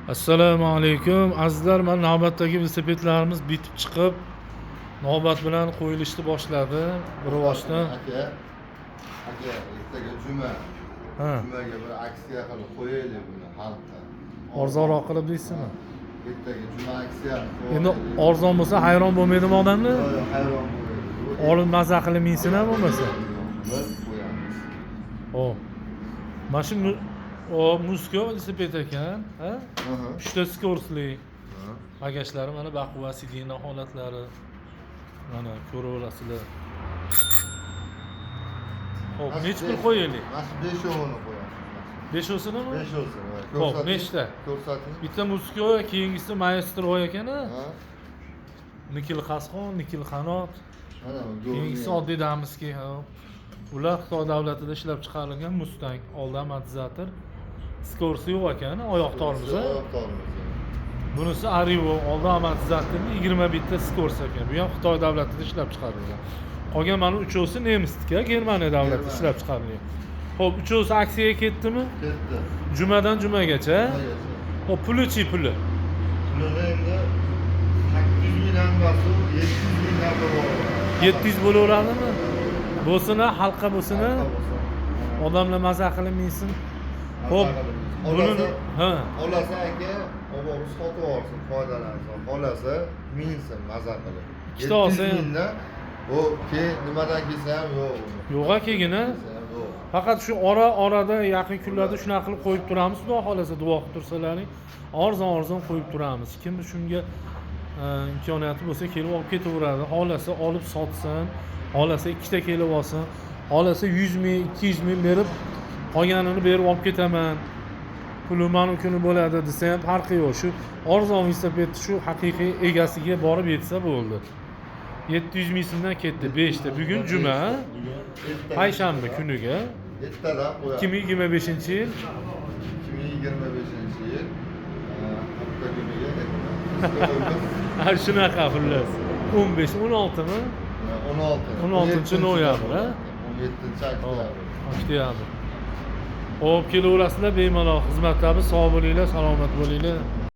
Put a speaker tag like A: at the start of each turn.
A: Assalomu alaykum azizlar, mana navbatdagi velosipedlarimiz bitib chiqib, navbat bilan qo'yilishni boshladi. Birovoshdan
B: aka ertaga jumaga bir aksiya qilib qo'yaylik buni xalqqa.
A: Arzonroq qilib deysizmi?
B: Ertaga juma aksiyasi.
A: Endi arzon bo'lsa hayron bo'lmaydimi odamlar?
B: Yo'q, hayron bo'lmaydi.
A: Olib maza qilib minsin ham bo'lmasa.
B: Biz qo'yamiz.
A: Xo'p. Mana shu Musko velosiped ekan, ha? 3 ta skorsli. Bagajlari mana baquvvat sidina holatlari. Mana ko'raverasizlar. Xo'p, necha pul qo'yaylik?
B: Mana 5 qo'yamiz.
A: 5 olsinmi?
B: 5 olsin.
A: Xo'p, nechta?
B: Ko'rsating.
A: Bitta Musko, keyingisi Maestro ekan, ha? Nikil Qasqon, Nikil Qanot. Keyingisi oddiy Damski, ha. Ular Xitoy davlatida ishlab chiqarilgan Mustang, oldin amortizator. Skorsi yo'q ekan, oyoq tormozi. Bunisi Arivo, oldin amortizatorni 21 ta Skors ekan. Bu ham Xitoy davlatida ishlab chiqarilgan. Qolgan mana uchovsi nemisniki, Germaniya davlatida ishlab chiqarilgan. Xo'p, uchovsi aksiyaga ketdimi?
B: Ketdi.
A: Jumadan jumagacha. Xo'p, puli-chi puli.
B: Pulini endi 800 mingdan bosib 700 mingdan bor.
A: 700 bo'laveradimi? Bo'lsin, halqa bo'lsin. Odamlar maza qilib minsin. Xo'p, buni
B: xolasi aka, obomiz sotib olsin, foydalansin. Xolasi minsin maza qilib.
A: Ikkita olsa
B: mingdan u keyin nimadan kelsa ham yo'q.
A: Yo'q akagina. Faqat shu orada yaqin kunlarda shunaqa qilib qo'yib turamiz, xudo xolasa duo qilib tursalaring. Arzon qo'yib turamiz. Kim shunga imkoniyati bo'lsa kelib olib ketaveradi. Xolasa olib sotsin, xolasa ikkita kelib olsin, xolasa 100 ming, 200 ming berib qolganini berib olib ketaman. Pulim mana kuni bo'ladi desa ham farqi yo'q. Shu arzon velosiped shu haqiqiy egasiga borib yetsa bo'ldi. 700 ming so'mdan ketdi 5 ta. Bugun juma, payshanba kuniga.
B: Ertadan qo'yamiz.
A: 2025 yil.
B: 2025 yil. Hafta kuniga.
A: Ha shunaqa xullas. 15, 16mi? 16 noyabr, ha?
B: 17
A: oktyabr. Xo'p, kelaverasizlar bemalol xizmatdamiz. Sog' bo'linglar, salomat bo'linglar.